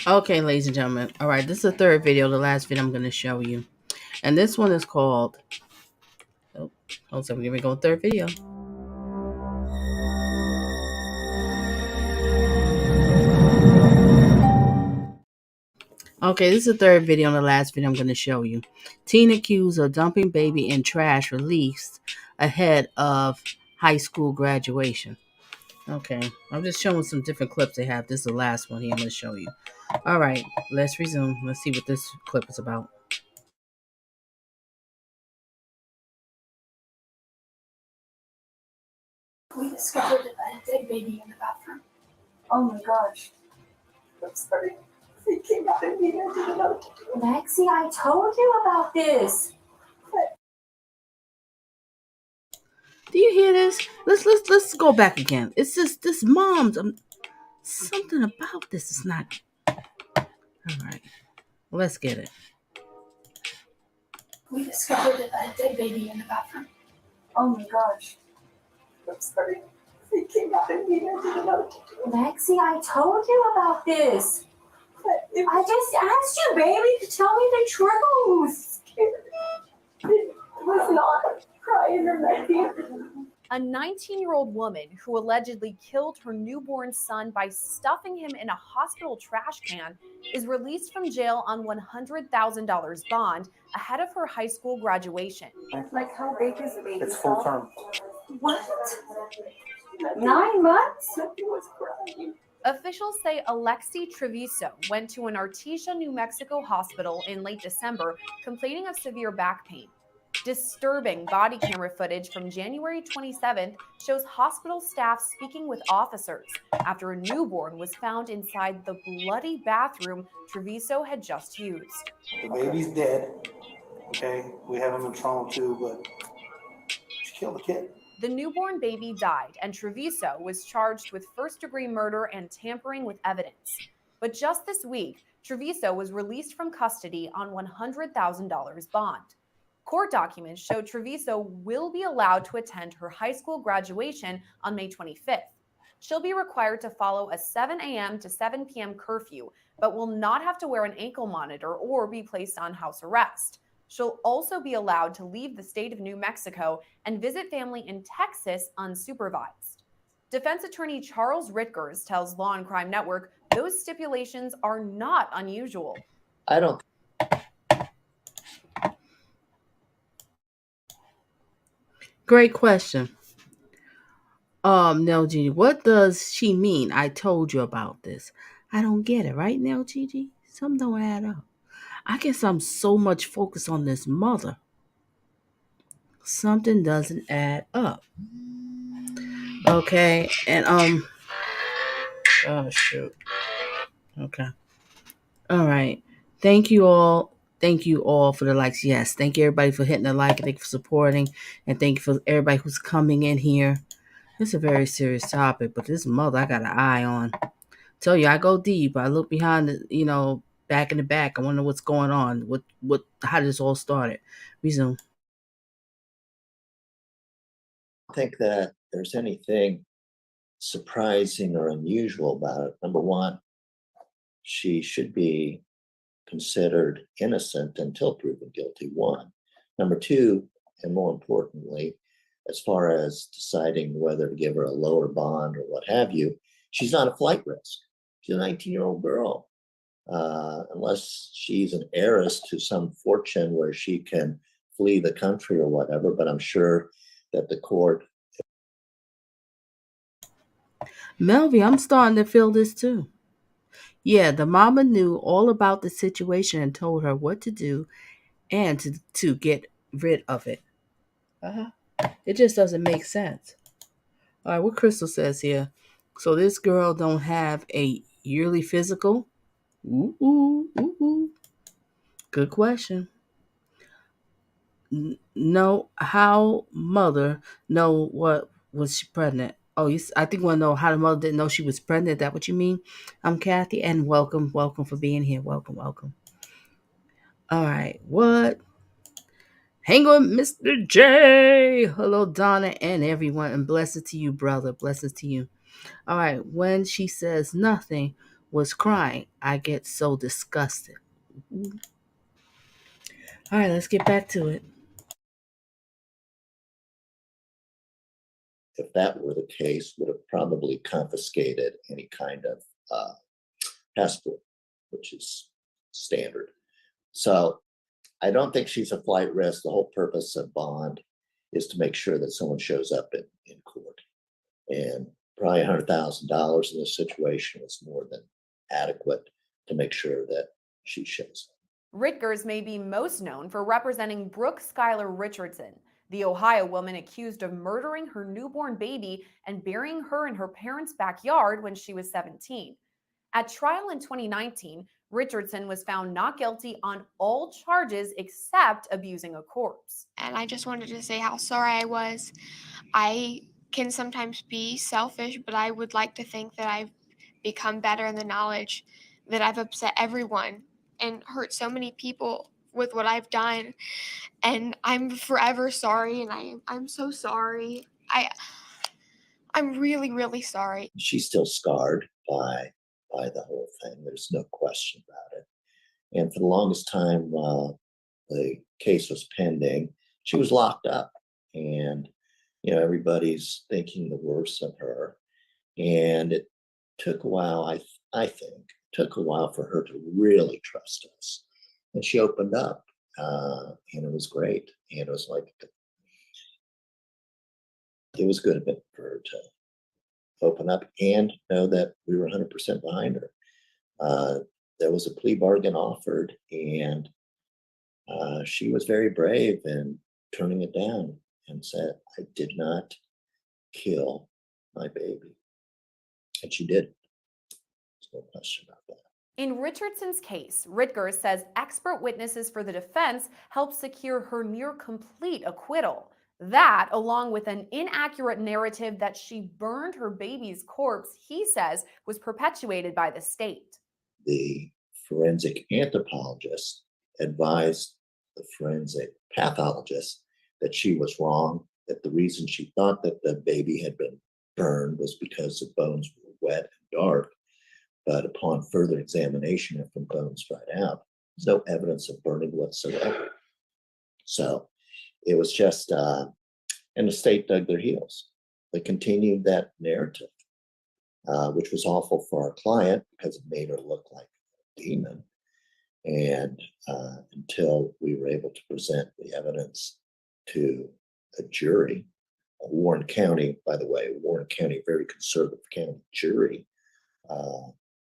Okay, ladies and gentlemen. All right, this is the third video, the last video I'm going to show you. And this one is called... Oh, hold on, here we go, third video. Okay, this is the third video and the last video I'm going to show you. Teen accused of dumping baby in trash released ahead of high school graduation. Okay, I'm just showing some different clips they have. This is the last one here I'm going to show you. All right, let's resume. Let's see what this clip is about. We discovered a dead baby in the bathroom. Oh my gosh. I'm sorry. It came out of me. I didn't know what to do. Maxie, I told you about this. Do you hear this? Let's go back again. It's just this mom's something about this is not. All right, let's get it. We discovered a dead baby in the bathroom. Oh my gosh. I'm sorry. It came out of me. I didn't know what to do. Maxie, I told you about this. I just asked you, baby, to tell me the truth. It was not crying or nothing. A 19-year-old woman who allegedly killed her newborn son by stuffing him in a hospital trash can is released from jail on $100,000 bond ahead of her high school graduation. Like, how big is the baby? It's full term. What? 9 months? Nothing was crying. Officials say Alexi Treviso went to an Artesia, New Mexico hospital in late December complaining of severe back pain. Disturbing body camera footage from January 27th shows hospital staff speaking with officers after a newborn was found inside the bloody bathroom Treviso had just used. The baby's dead. Okay, we have him in trauma too, but she killed the kid. The newborn baby died, and Treviso was charged with first-degree murder and tampering with evidence. But just this week, Treviso was released from custody on $100,000 bond. Court documents show Treviso will be allowed to attend her high school graduation on May 25th. She'll be required to follow a 7 a.m. to 7 p.m. curfew, but will not have to wear an ankle monitor or be placed on house arrest. She'll also be allowed to leave the state of New Mexico and visit family in Texas unsupervised. Defense attorney Charles Ritgers tells Law and Crime Network those stipulations are not unusual. I don't. Great question. Nell Gigi, what does she mean? I told you about this. I don't get it, right, Nell Gigi? Something don't add up. I guess I'm so much focused on this mother. Something doesn't add up. Okay, and oh shoot. Okay. All right. Thank you all. Thank you all for the likes. Yes. Thank you everybody for hitting the like. Thank you for supporting. And thank you for everybody who's coming in here. It's a very serious topic, but this mother I got an eye on. Tell you, I go deep. I look behind the, back in the back. I wonder what's going on. How this all started. Resume. I think that there's anything surprising or unusual about it. Number one, she should be considered innocent until proven guilty. One. Number two, and more importantly, as far as deciding whether to give her a lower bond or what have you, she's not a flight risk. She's a 19-year-old girl. Unless she's an heiress to some fortune where she can flee the country or whatever, but I'm sure that the court. Melvie, I'm starting to feel this too. Yeah, the mama knew all about the situation and told her what to do and to get rid of it. It just doesn't make sense. All right, what Crystal says here. So this girl don't have a yearly physical? Ooh. Good question. No, how mother know what was she pregnant? Oh, I think we want to know how the mother didn't know she was pregnant. Is that what you mean? I'm Kathy, and welcome for being here. Welcome. All right, what? Hang on, Mr. J. Hello, Donna, and everyone, and blessings to you, brother. Blessings to you. All right, when she says nothing, was crying. I get so disgusted. All right, let's get back to it. If that were the case, would have probably confiscated any kind of passport, which is standard. So I don't think she's a flight risk. The whole purpose of bond is to make sure that someone shows up in court. And probably $100,000 in this situation is more than adequate to make sure that she shows up. Ritgers may be most known for representing Brooke Schuyler Richardson, the Ohio woman accused of murdering her newborn baby and burying her in her parents' backyard when she was 17. At trial in 2019, Richardson was found not guilty on all charges except abusing a corpse. And I just wanted to say how sorry I was. I can sometimes be selfish, but I would like to think that I've become better in the knowledge that I've upset everyone and hurt so many people with what I've done. And I'm forever sorry, and I'm so sorry. I'm really, really sorry. She's still scarred by the whole thing. There's no question about it. And for the longest time while the case was pending, she was locked up. And, everybody's thinking the worst of her. And it took a while, I think, took a while for her to really trust us. And she opened up, and it was great. And it was like, it was good for her to open up and know that we were 100% behind her. There was a plea bargain offered, and she was very brave in turning it down and said, I did not kill my baby. And she did. There's no question about that. In Richardson's case, Ritgers says expert witnesses for the defense helped secure her near complete acquittal. That, along with an inaccurate narrative that she burned her baby's corpse, he says, was perpetuated by the state. The forensic anthropologist advised the forensic pathologist that she was wrong, that the reason she thought that the baby had been burned was because the bones were wet and dark. But upon further examination, if the bones dried out, there's no evidence of burning whatsoever. So it was just, and the state dug their heels. They continued that narrative, which was awful for our client because it made her look like a demon. And until we were able to present the evidence to a jury, Warren County, by the way, Warren County, very conservative county jury,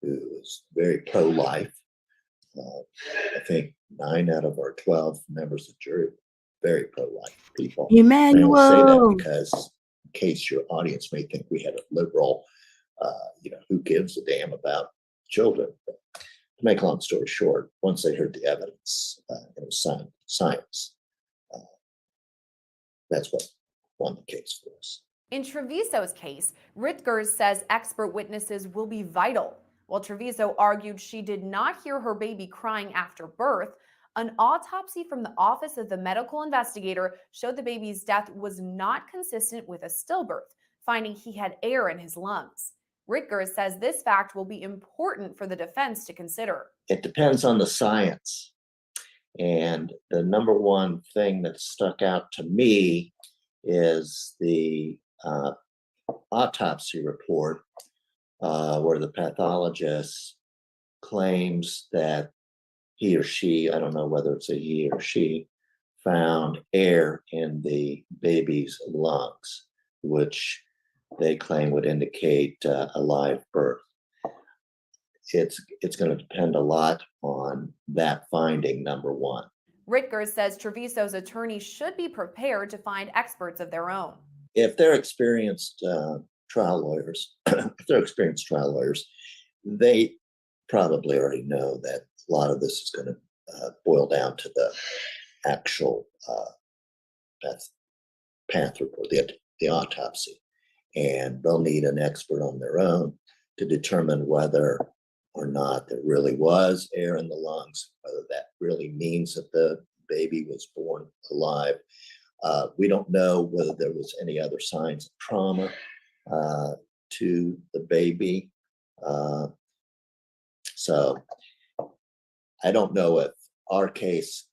who is very pro-life. I think 9 out of our 12 members of the jury were very pro-life people. Emmanuel. I only say that because, in case your audience may think we had a liberal, who gives a damn about children. But to make a long story short, once they heard the evidence, it was science. That's what won the case for us. In Treviso's case, Ritgers says expert witnesses will be vital. While Treviso argued she did not hear her baby crying after birth, an autopsy from the Office of the Medical Investigator showed the baby's death was not consistent with a stillbirth, finding he had air in his lungs. Ritgers says this fact will be important for the defense to consider. It depends on the science. And the number one thing that stuck out to me is the autopsy report where the pathologist claims that he or she, I don't know whether it's a he or she, found air in the baby's lungs, which they claim would indicate a live birth. It's going to depend a lot on that finding, number one. Ritgers says Treviso's attorneys should be prepared to find experts of their own. If they're experienced trial lawyers, they probably already know that a lot of this is going to boil down to the actual path report, the autopsy. And they'll need an expert on their own to determine whether or not there really was air in the lungs, whether that really means that the baby was born alive. We don't know whether there was any other signs of trauma to the baby. So I don't know if our case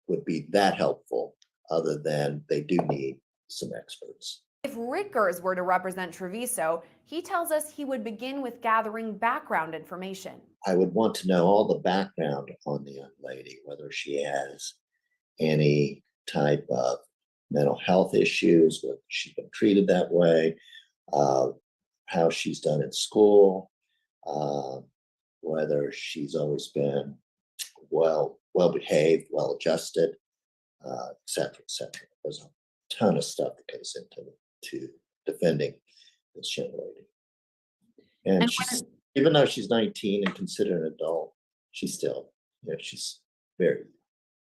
would be that helpful, other than they do need some experts. If Rickers were to represent Treviso, he tells us he would begin with gathering background information. I would want to know all the background on the young lady, whether she has any type of mental health issues, whether she's been treated that way, how she's done in school, whether she's always been well behaved, well adjusted, et cetera, et cetera. There's a ton of stuff that goes into defending this young lady. And she's, even though she's 19 and considered an adult, she's still, she's very,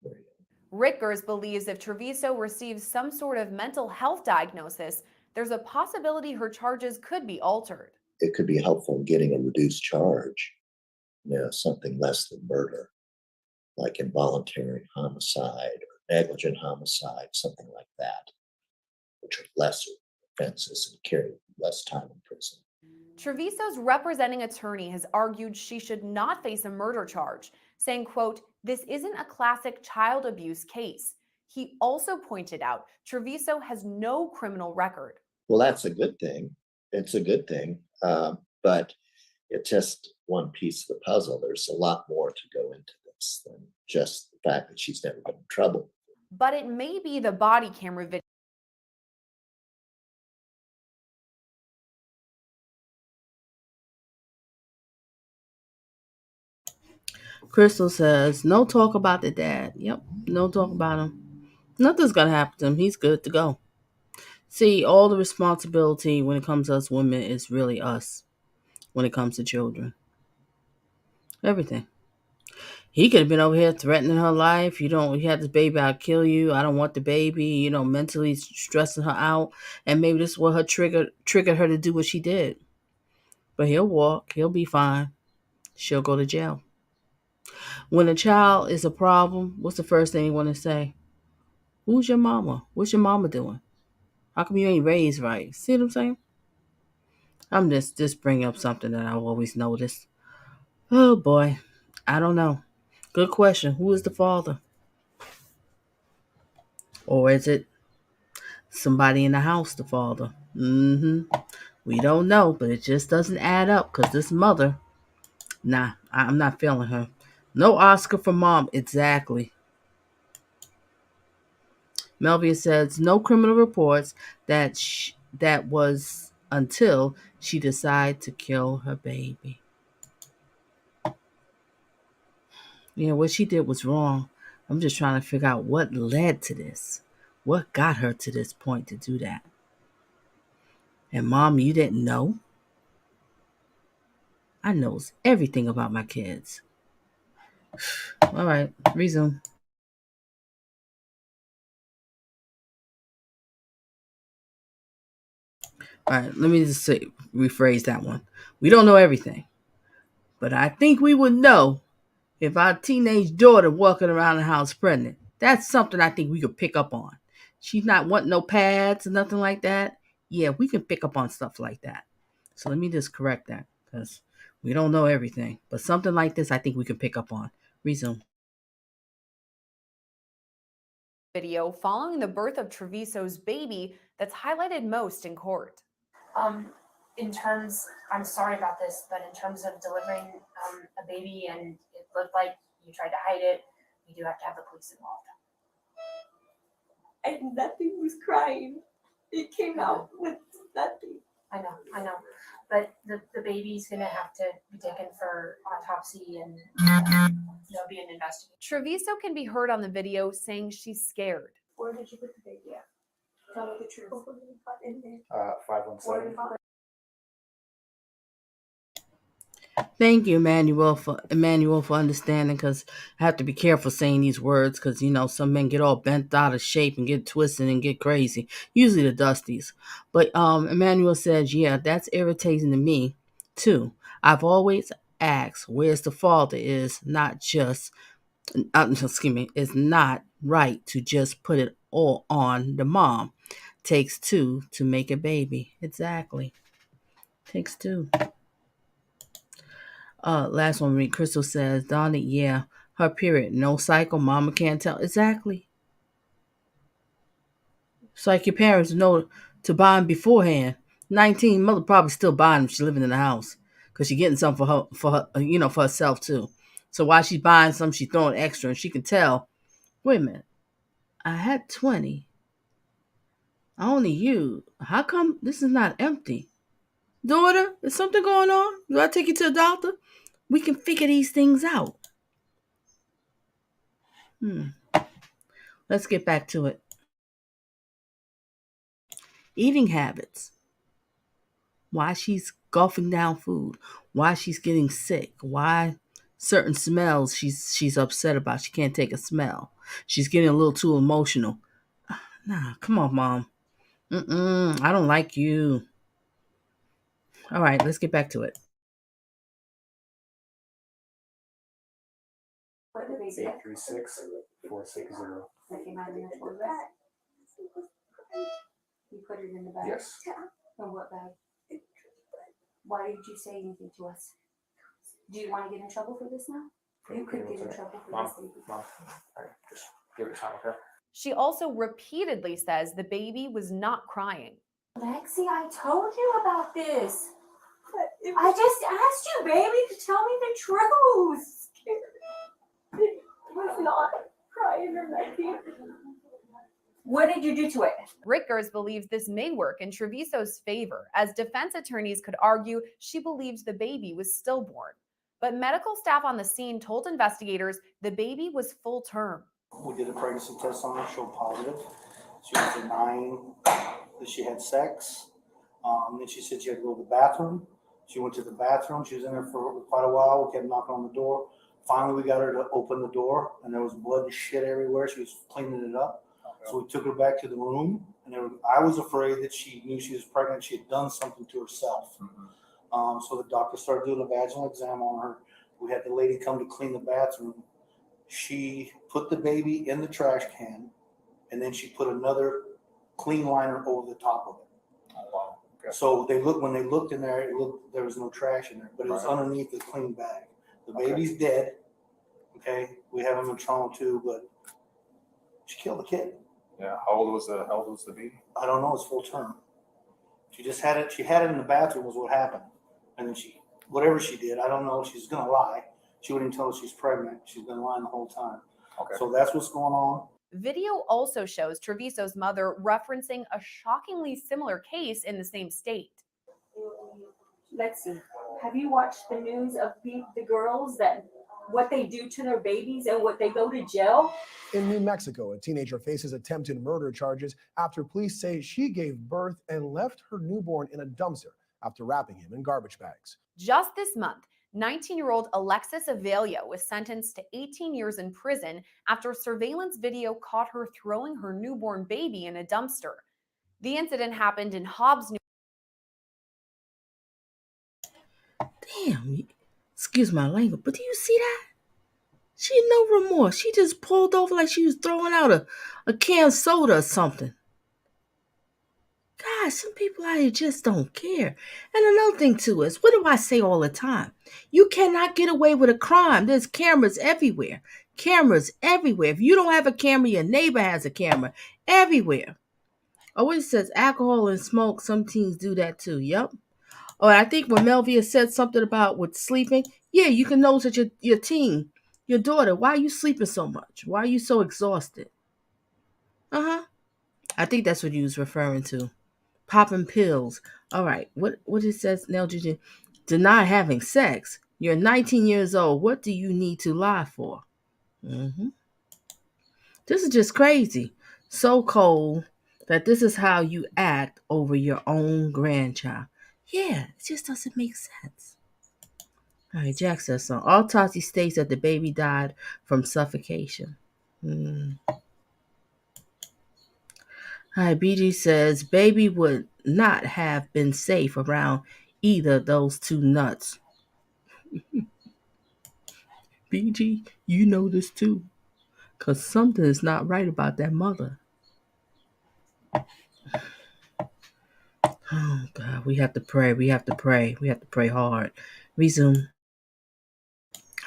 very young. Rickers believes if Treviso receives some sort of mental health diagnosis, there's a possibility her charges could be altered. It could be helpful in getting a reduced charge, something less than murder, like involuntary homicide or negligent homicide, something like that, which are lesser offenses and carry less time in prison. Treviso's representing attorney has argued she should not face a murder charge, saying, quote, "This isn't a classic child abuse case." He also pointed out Treviso has no criminal record. Well, that's a good thing. It's a good thing, but it's just one piece of the puzzle. There's a lot more to go into this than just the fact that she's never been in trouble. But it may be the body camera video. Crystal says, no talk about the dad. Yep, no talk about him. Nothing's going to happen to him. He's good to go. See, all the responsibility when it comes to us women is really us when it comes to children. Everything. He could have been over here threatening her life. You had this baby, I'll kill you. I don't want the baby, mentally stressing her out. And maybe this is what triggered her to do what she did. But he'll walk. He'll be fine. She'll go to jail. When a child is a problem, what's the first thing you want to say? Who's your mama? What's your mama doing? How come you ain't raised right? See what I'm saying? I'm just bringing up something that I've always noticed. Oh boy. I don't know. Good question. Who is the father? Or is it somebody in the house, the father? We don't know, but it just doesn't add up because this mother, nah, I'm not feeling her. No Oscar for mom. Exactly. Melvia says no criminal reports. That was until she decided to kill her baby. What she did was wrong. I'm just trying to figure out what led to this. What got her to this point to do that? And mom, you didn't know? I knows everything about my kids. All right, resume. All right, let me just rephrase that one. We don't know everything, but I think we would know if our teenage daughter walking around the house pregnant. That's something I think we could pick up on. She's not wanting no pads or nothing like that. Yeah, we can pick up on stuff like that. So let me just correct that because we don't know everything. But something like this, I think we can pick up on. Resume. Video following the birth of Treviso's baby that's highlighted most in court. In terms, I'm sorry about this, but in terms of delivering a baby and it looked like you tried to hide it, we do have to have the police involved. And nothing was crying. It came out with nothing. I know. But the baby's gonna have to be taken for autopsy and there'll be an investigation. Treviso can be heard on the video saying she's scared. Where did you put the baby at? Tell me the truth. 517. Thank you, Emmanuel, for understanding, because I have to be careful saying these words because, some men get all bent out of shape and get twisted and get crazy. Usually the Dusties. But Emmanuel says, yeah, that's irritating to me, too. I've always asked where's the father is not just, it's not right to just put it all on the mom. Takes two to make a baby. Exactly. Takes two. Last one, read. Crystal says, Donna, yeah, her period, no cycle, mama can't tell. Exactly. It's like your parents know to buy them beforehand. 19, mother probably still buying them. She's living in the house because she's getting some for her, for herself too. So while she's buying some, she's throwing extra, and she can tell. Wait a minute, I had 20. I only used. How come this is not empty? Daughter, is something going on? Do I take you to the doctor? We can figure these things out. Let's get back to it. Eating habits. Why she's gulping down food. Why she's getting sick. Why certain smells she's upset about. She can't take a smell. She's getting a little too emotional. Nah, come on, mom. I don't like you. All right, let's get back to it. What do they say? 836-460. That came out of your toilet bag? You put it in the bag? Yes. In what bag? Why did you say anything to us? Do you want to get in trouble for this now? You could get in trouble for this. Mom, just give it time, okay? She also repeatedly says the baby was not crying. Lexi, I told you about this. I just asked you, baby, to tell me the truth. It was not crying or nothing. What did you do to it? Rickers believes this may work in Treviso's favor, as defense attorneys could argue she believed the baby was stillborn. But medical staff on the scene told investigators the baby was full term. We did a pregnancy test on her, showed positive. She was at 9, that she had sex. Then she said she had to go to the bathroom. She went to the bathroom. She was in there for quite a while. We kept knocking on the door. Finally, we got her to open the door, and there was blood and shit everywhere. She was cleaning it up. So we took her back to the room, and I was afraid that she knew she was pregnant. She had done something to herself. So the doctor started doing a vaginal exam on her. We had the lady come to clean the bathroom. She put the baby in the trash can, and then she put another clean liner over the top of it. Oh, wow. Okay. So when they looked in there, there was no trash in there, but it was underneath the clean bag. The baby's dead. Okay, we have him in trauma too, but she killed the kid. Yeah. How old was the baby? I don't know. It's full term. She just had it. She had it in the bathroom. Was what happened, and then whatever she did, I don't know. She's gonna lie. She wouldn't tell us she's pregnant. She's been lying the whole time. Okay. So that's what's going on. Video also shows Treviso's mother referencing a shockingly similar case in the same state. Lexi, have you watched the news of the girls that what they do to their babies and what they go to jail? In New Mexico, a teenager faces attempted murder charges after police say she gave birth and left her newborn in a dumpster after wrapping him in garbage bags. Just this month, 19-year-old Alexis Avelia was sentenced to 18 years in prison after surveillance video caught her throwing her newborn baby in a dumpster. The incident happened in Hobbs, Damn, excuse my language, but do you see that? She had no remorse. She just pulled over like she was throwing out a can of soda or something. God, some people out here just don't care. And another thing too is, what do I say all the time? You cannot get away with a crime. There's cameras everywhere. Cameras everywhere. If you don't have a camera, your neighbor has a camera. Everywhere. Oh, it says alcohol and smoke. Some teens do that too. Yep. Oh, I think when Melvia said something about with sleeping, yeah, you can notice that your teen, your daughter, why are you sleeping so much? Why are you so exhausted? I think that's what you was referring to. Popping pills. All right. What it says now, Gigi? Deny having sex. You're 19 years old. What do you need to lie for? This is just crazy. So cold that this is how you act over your own grandchild. Yeah, it just doesn't make sense. All right, Jack says so. Autopsy states that the baby died from suffocation. All right, BG says baby would not have been safe around either of those two nuts. BG, you know this too, because something is not right about that mother. Oh, God, we have to pray. We have to pray. We have to pray hard. Resume.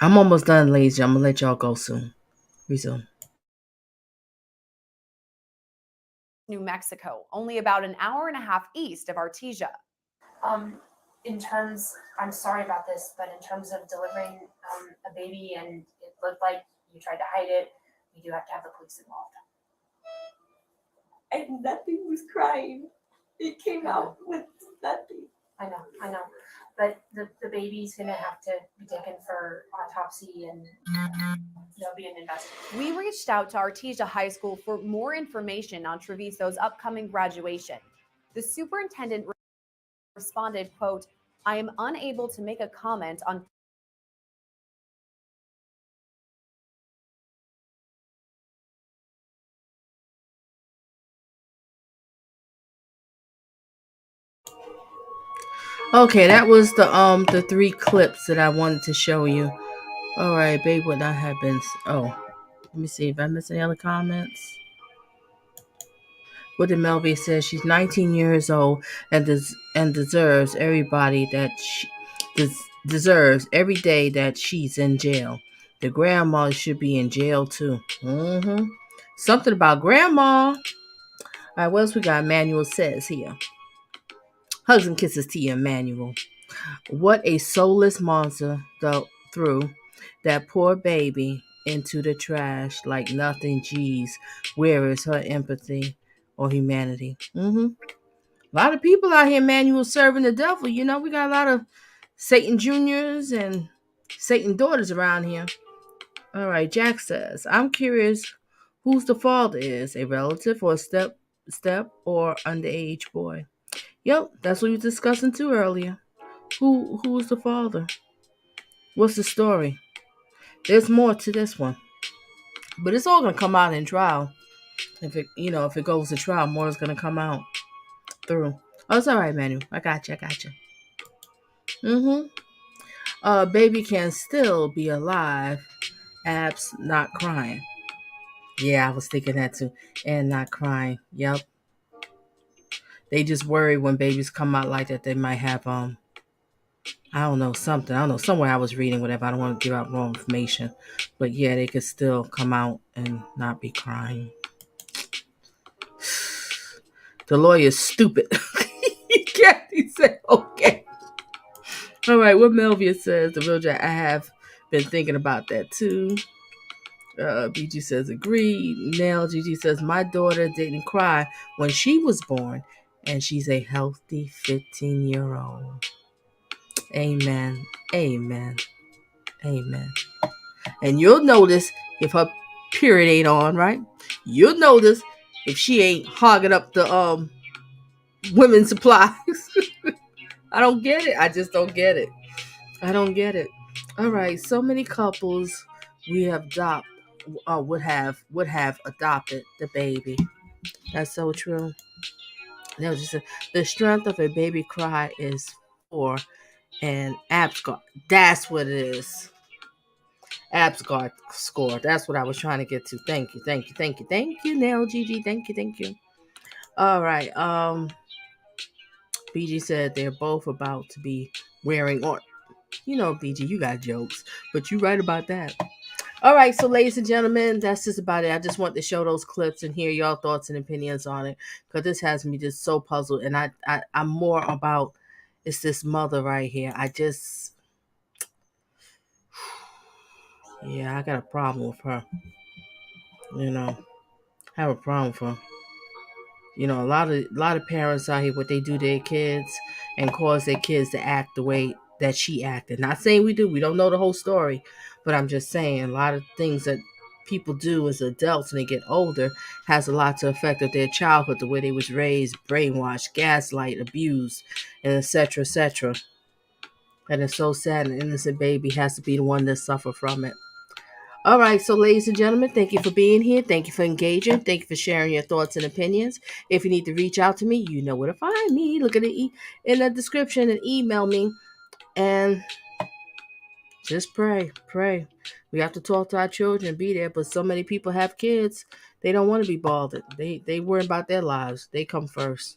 I'm almost done, ladies. I'm gonna let y'all go soon. Resume. New Mexico, only about an hour and a half east of Artesia. In terms, I'm sorry about this, but in terms of delivering a baby and it looked like you tried to hide it, we do have to have the police involved. And nothing was crying. It came out with nothing. I know. But the baby's gonna have to be taken for autopsy and there'll be an investigation. We reached out to Artesia High School for more information on Treviso's upcoming graduation. The superintendent responded, quote, "I am unable to make a comment on Okay, that was the 3 clips that I wanted to show you. All right, babe would not have been. Oh, let me see if I missed any other comments. What did Melvie say? She's 19 years old and deserves everybody that she deserves every day that she's in jail. The grandma should be in jail too. Something about grandma. All right, what else we got? Emmanuel says here. Hugs and kisses to you, Emmanuel. What a soulless monster threw that poor baby into the trash like nothing. Geez, where is her empathy or humanity? A lot of people out here, Emmanuel, serving the devil. You know, we got a lot of Satan Juniors and Satan daughters around here. All right, Jack says, I'm curious whose the father is, a relative or a step or underage boy. Yep, that's what we were discussing too earlier. Who's the father? What's the story? There's more to this one, but it's all gonna come out in trial. If it goes to trial, more is gonna come out through. Oh, it's all right, Manu. I got you. Baby can still be alive. Abs not crying. Yeah, I was thinking that too. And not crying. Yep. They just worry when babies come out like that. They might have I don't know, something. I don't know. Somewhere I was reading, whatever. I don't want to give out wrong information. But yeah, they could still come out and not be crying. The lawyer's stupid. Kathy said, okay. All right, what Melvia says, the real Jack, I have been thinking about that too. BG says, agreed. Nell GG says, my daughter didn't cry when she was born, and she's a healthy 15-year-old. Amen. Amen. Amen. And you'll notice if her period ain't on, right? You'll notice if she ain't hogging up the women's supplies. I don't get it. I just don't get it. I don't get it. All right, so many couples we have would have adopted the baby. That's so true. That was just the strength of a baby cry is 4 and APSCAR. That's what it is. APSCAR score. That's what I was trying to get to. Thank you, Nell GG. Thank you. All right. BG said they're both about to be wearing on. You know, BG, you got jokes, but you right about that. All right, so ladies and gentlemen, that's just about it. I just want to show those clips and hear y'all thoughts and opinions on it, because this has me just so puzzled. And I'm more about it's this mother right here. I got a problem with her. I have a problem with her. A lot of parents out here, what they do to their kids and cause their kids to act the way that she acted. Not saying we do. We don't know the whole story, but I'm just saying a lot of things that people do as adults when they get older has a lot to affect of their childhood, the way they was raised, brainwashed, gaslight, abused, and etc. etc. And it's so sad an innocent baby has to be the one that suffer from it. All right, so ladies and gentlemen, thank you for being here. Thank you for engaging. Thank you for sharing your thoughts and opinions. If you need to reach out to me, you know where to find me. Look at it in the description and email me. And just pray. We have to talk to our children, be there. But so many people have kids, they don't want to be bothered. They worry about their lives. They come first.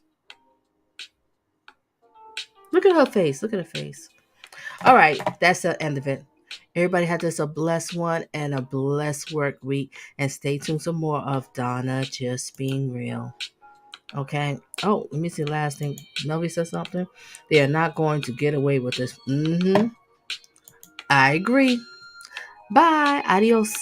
Look at her face. All right, that's the end of it. Everybody have this a blessed one and a blessed work week. And stay tuned for more of Donna Just Being Real. Okay. Oh, let me see the last thing. Melvie said something. They are not going to get away with this. I agree. Bye. Adios.